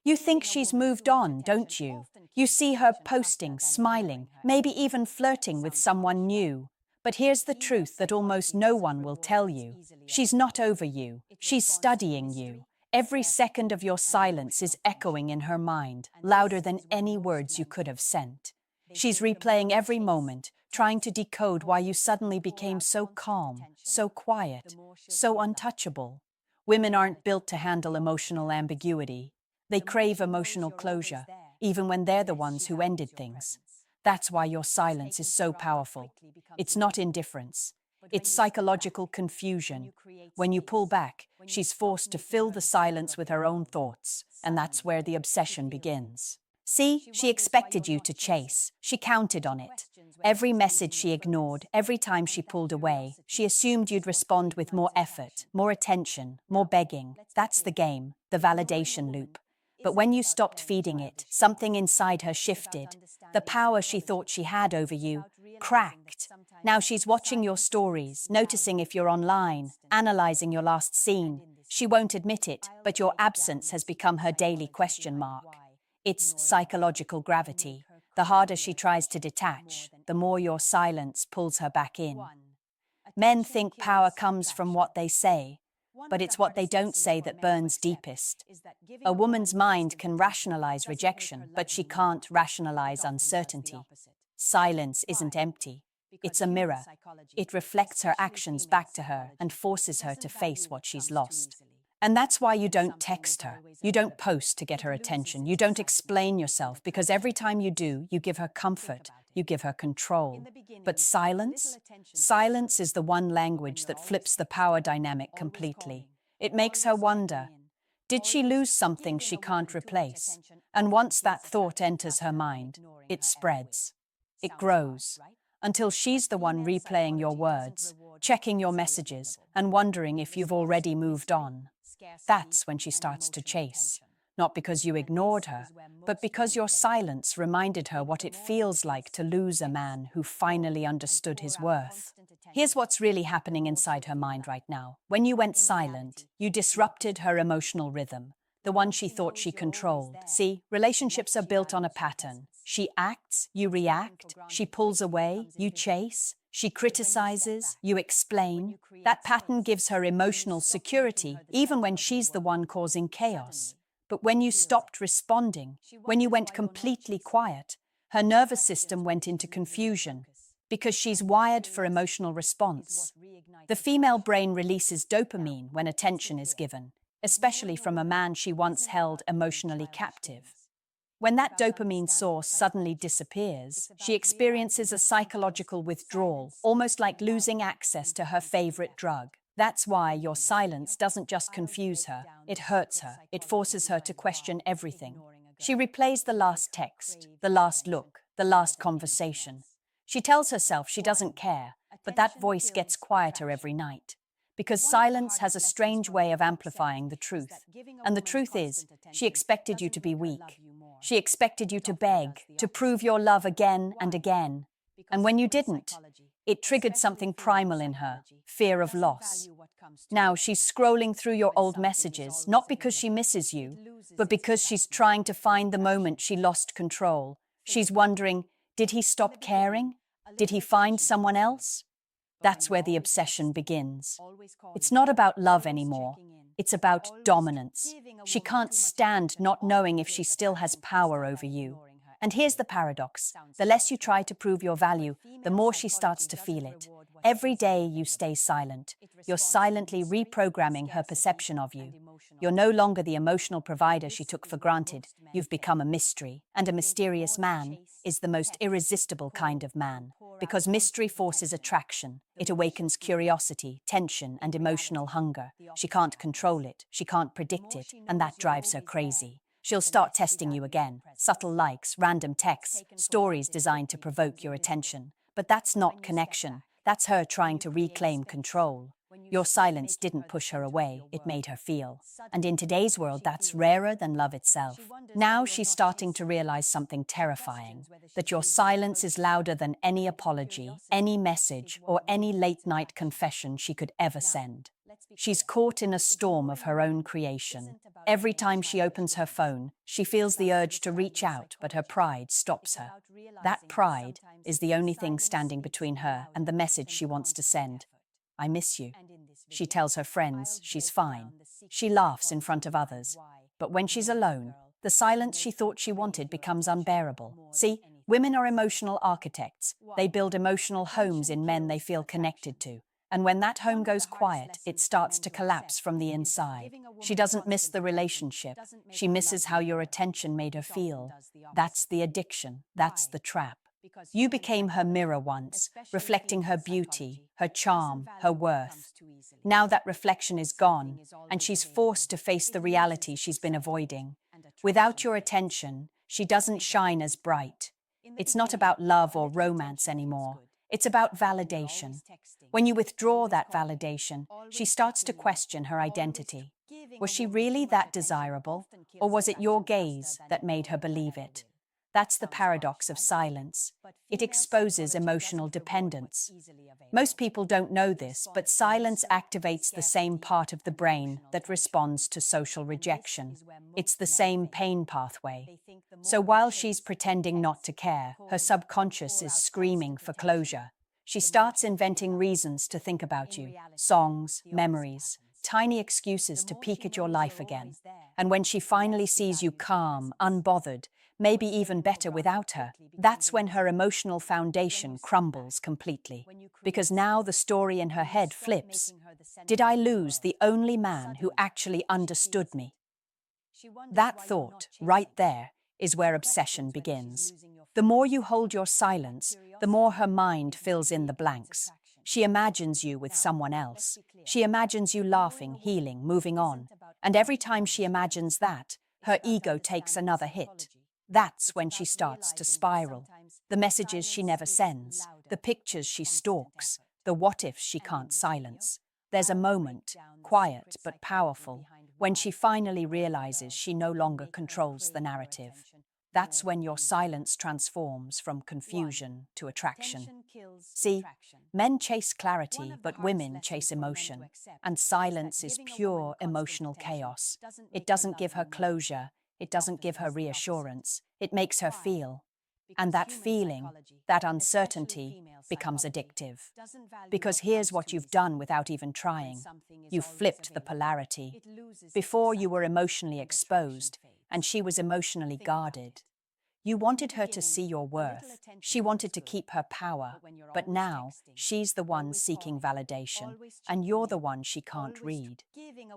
You think she's moved on, don't you? You see her posting, smiling, maybe even flirting with someone new. But here's the truth that almost no one will tell you. She's not over you. She's studying you. Every second of your silence is echoing in her mind, louder than any words you could have sent. She's replaying every moment, trying to decode why you suddenly became so calm, so quiet, so untouchable. Women aren't built to handle emotional ambiguity. They crave emotional closure, even when they're the ones who ended things. That's why your silence is so powerful. It's not indifference. It's psychological confusion. When you pull back, she's forced to fill the silence with her own thoughts, and that's where the obsession begins. See, she expected you to chase. She counted on it. Every message she ignored, every time she pulled away, she assumed you'd respond with more effort, more attention, more begging. That's the game, the validation loop. But when you stopped feeding it, something inside her shifted. The power she thought she had over you cracked. Now she's watching your stories, noticing if you're online, analyzing your last scene. She won't admit it, but your absence has become her daily question mark. It's psychological gravity. The harder she tries to detach, the more your silence pulls her back in. Men think power comes from what they say, but it's what they don't say that burns deepest. A woman's mind can rationalize rejection, but she can't rationalize uncertainty. Silence isn't empty. It's a mirror. It reflects her actions back to her and forces her to face what she's lost. And that's why you don't text her. You don't post to get her attention. You don't explain yourself, because every time you do, you give her comfort. You give her control. But silence? Silence is the one language that flips the power dynamic completely. It makes her wonder, did she lose something she can't replace? And once that thought enters her mind, it spreads. It grows. Until she's the one replaying your words, checking your messages, and wondering if you've already moved on. That's when she starts to chase. Not because you ignored her, but because your silence reminded her what it feels like to lose a man who finally understood his worth. Here's what's really happening inside her mind right now. When you went silent, you disrupted her emotional rhythm, the one she thought she controlled. See, relationships are built on a pattern. She acts, you react. She pulls away, you chase. She criticizes, you explain. That pattern gives her emotional security, even when she's the one causing chaos. But when you stopped responding, when you went completely quiet, her nervous system went into confusion, because she's wired for emotional response. The female brain releases dopamine when attention is given, especially from a man she once held emotionally captive. When that dopamine source suddenly disappears, she experiences a psychological withdrawal, almost like losing access to her favorite drug. That's why your silence doesn't just confuse her, it hurts her. It forces her to question everything. She replays the last text, the last look, the last conversation. She tells herself she doesn't care, but that voice gets quieter every night. Because silence has a strange way of amplifying the truth. And the truth is, she expected you to be weak. She expected you to beg, to prove your love again and again. And when you didn't, it triggered something primal in her, fear of loss. Now she's scrolling through your old messages, not because she misses you, but because she's trying to find the moment she lost control. She's wondering, did he stop caring? Did he find someone else? That's where the obsession begins. It's not about love anymore. It's about dominance. She can't stand not knowing if she still has power over you. And here's the paradox. The less you try to prove your value, the more she starts to feel it. Every day you stay silent. You're silently reprogramming her perception of you. You're no longer the emotional provider she took for granted. You've become a mystery. And a mysterious man is the most irresistible kind of man. Because mystery forces attraction. It awakens curiosity, tension, and emotional hunger. She can't control it. She can't predict it. And that drives her crazy. She'll start testing you again. Subtle likes, random texts, stories designed to provoke your attention. But that's not connection. That's her trying to reclaim control. Your silence didn't push her away, it made her feel. And in today's world, that's rarer than love itself. Now she's starting to realize something terrifying, that your silence is louder than any apology, any message, or any late-night confession she could ever send. She's caught in a storm of her own creation. Every time she opens her phone, she feels the urge to reach out, but her pride stops her. That pride is the only thing standing between her and the message she wants to send. I miss you. She tells her friends she's fine. She laughs in front of others. But when she's alone, the silence she thought she wanted becomes unbearable. See, women are emotional architects. They build emotional homes in men they feel connected to. And when that home goes quiet, it starts to collapse from the inside. She doesn't miss the relationship. She misses how your attention made her feel. That's the addiction. That's the trap. You became her mirror once, reflecting her beauty, her charm, her worth. Now that reflection is gone, and she's forced to face the reality she's been avoiding. Without your attention, she doesn't shine as bright. It's not about love or romance anymore. It's about validation. When you withdraw that validation, she starts to question her identity. Was she really that desirable, or was it your gaze that made her believe it? That's the paradox of silence. It exposes emotional dependence. Most people don't know this, but silence activates the same part of the brain that responds to social rejection. It's the same pain pathway. So while she's pretending not to care, her subconscious is screaming for closure. She starts inventing reasons to think about you, songs, memories, tiny excuses to peek at your life again. And when she finally sees you calm, unbothered, maybe even better without her, that's when her emotional foundation crumbles completely. Because now the story in her head flips. Did I lose the only man who actually understood me? That thought, right there, is where obsession begins. The more you hold your silence, the more her mind fills in the blanks. She imagines you with someone else. She imagines you laughing, healing, moving on. And every time she imagines that, her ego takes another hit. That's when she starts to spiral. The messages she never sends, the pictures she stalks, the what-ifs she can't silence. There's a moment, quiet but powerful, when she finally realizes she no longer controls the narrative. That's when your silence transforms from confusion to attraction. See, men chase clarity, but women chase emotion. And silence is pure emotional chaos. It doesn't give her closure. It doesn't give her reassurance. It makes her feel. And that feeling, that uncertainty, becomes addictive. Because here's what you've done without even trying. You've flipped the polarity. Before you were emotionally exposed, and she was emotionally guarded. You wanted her to see your worth. She wanted to keep her power. But now, she's the one seeking validation, and you're the one she can't read.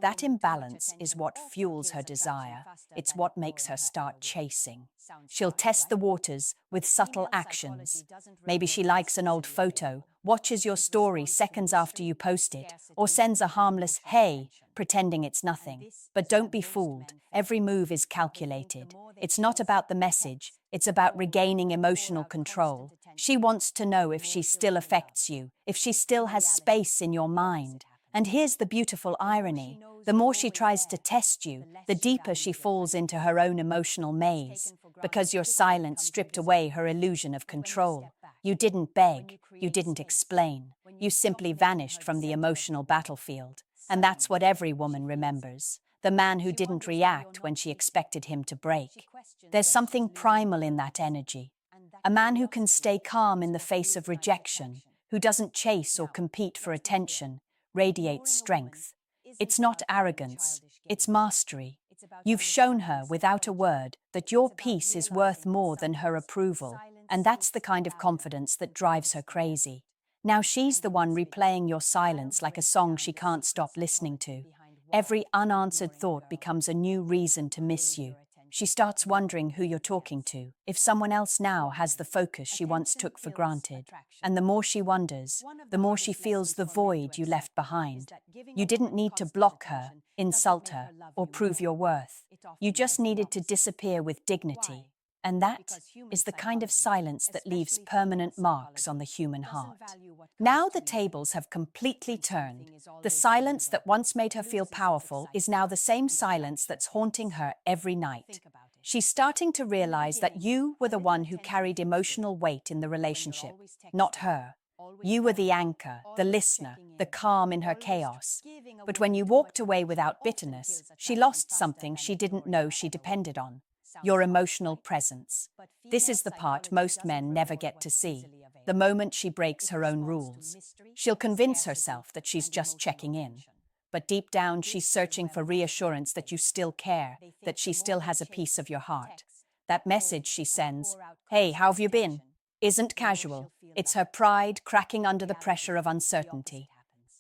That imbalance is what fuels her desire. It's what makes her start chasing. She'll test the waters with subtle actions. Maybe she likes an old photo, watches your story seconds after you post it, or sends a harmless "hey," pretending it's nothing. But don't be fooled. Every move is calculated. It's not about the message. It's about regaining emotional control. She wants to know if she still affects you, if she still has space in your mind. And here's the beautiful irony. The more she tries to test you, the deeper she falls into her own emotional maze. Because your silence stripped away her illusion of control. You didn't beg. You didn't explain. You simply vanished from the emotional battlefield. And that's what every woman remembers. The man who didn't react when she expected him to break. There's something primal in that energy. A man who can stay calm in the face of rejection, who doesn't chase or compete for attention, radiates strength. It's not arrogance, it's mastery. You've shown her, without a word, that your peace is worth more than her approval, and that's the kind of confidence that drives her crazy. Now she's the one replaying your silence like a song she can't stop listening to. Every unanswered thought becomes a new reason to miss you. She starts wondering who you're talking to, if someone else now has the focus she once took for granted. And the more she wonders, the more she feels the void you left behind. You didn't need to block her, insult her, or prove your worth. You just needed to disappear with dignity. And that is the kind of silence that leaves permanent marks on the human heart. Now the tables have completely turned. The silence that once made her feel powerful is now the same silence that's haunting her every night. She's starting to realize that you were the one who carried emotional weight in the relationship, not her. You were the anchor, the listener, the calm in her chaos. But when you walked away without bitterness, she lost something she didn't know she depended on: your emotional presence. This is the part most men never get to see, the moment she breaks her own rules. She'll convince herself that she's just checking in. But deep down, she's searching for reassurance that you still care, that she still has a piece of your heart. That message she sends, "Hey, how have you been?" isn't casual. It's her pride cracking under the pressure of uncertainty.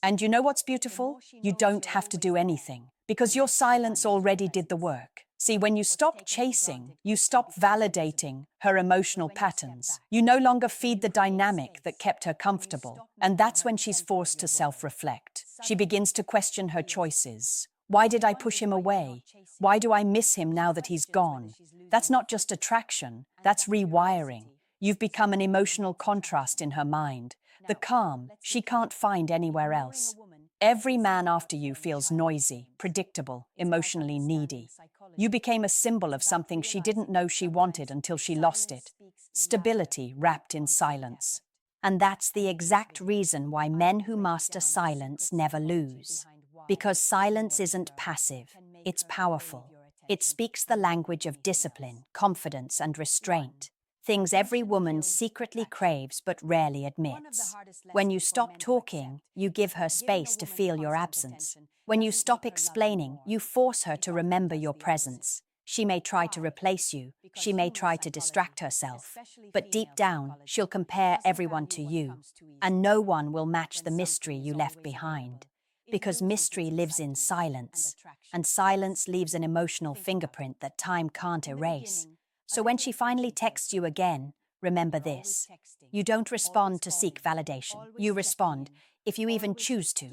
And you know what's beautiful? You don't have to do anything, because your silence already did the work. See, when you stop chasing, you stop validating her emotional patterns. You no longer feed the dynamic that kept her comfortable. And that's when she's forced to self-reflect. She begins to question her choices. Why did I push him away? Why do I miss him now that he's gone? That's not just attraction, that's rewiring. You've become an emotional contrast in her mind, the calm she can't find anywhere else. Every man after you feels noisy, predictable, emotionally needy. You became a symbol of something she didn't know she wanted until she lost it: stability wrapped in silence. And that's the exact reason why men who master silence never lose. Because silence isn't passive, it's powerful. It speaks the language of discipline, confidence, and restraint. Things every woman secretly craves but rarely admits. When you stop talking, you give her space to feel your absence. When you stop explaining, you force her to remember your presence. She may try to replace you, she may try to distract herself, but deep down, she'll compare everyone to you, and no one will match the mystery you left behind. Because mystery lives in silence, and silence leaves an emotional fingerprint that time can't erase. So when she finally texts you again, remember this: you don't respond to seek validation. You respond, if you even choose to,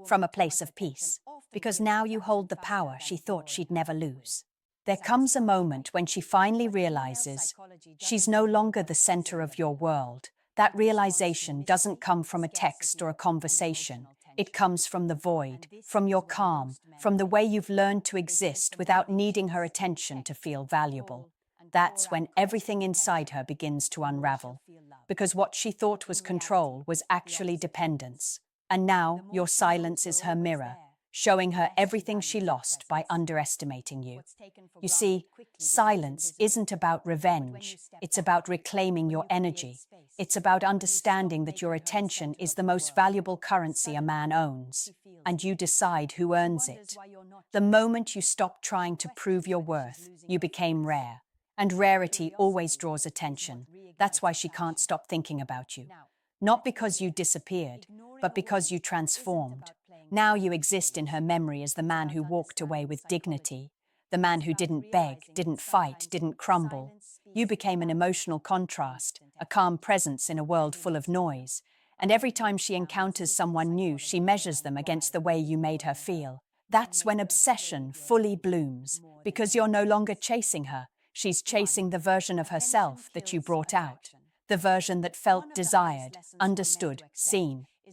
from a place of peace, because now you hold the power she thought she'd never lose. There comes a moment when she finally realizes she's no longer the center of your world. That realization doesn't come from a text or a conversation. It comes from the void, from your calm, from the way you've learned to exist without needing her attention to feel valuable. That's when everything inside her begins to unravel, because what she thought was control was actually dependence. And now your silence is her mirror, showing her everything she lost by underestimating you. You see, silence isn't about revenge, it's about reclaiming your energy. It's about understanding that your attention is the most valuable currency a man owns, and you decide who earns it. The moment you stopped trying to prove your worth, you became rare. And rarity always draws attention. That's why she can't stop thinking about you. Not because you disappeared, but because you transformed. Now you exist in her memory as the man who walked away with dignity, the man who didn't beg, didn't fight, didn't crumble. You became an emotional contrast, a calm presence in a world full of noise. And every time she encounters someone new, she measures them against the way you made her feel. That's when obsession fully blooms, because you're no longer chasing her. She's chasing the version of herself that you brought out, the version that felt desired, understood, seen.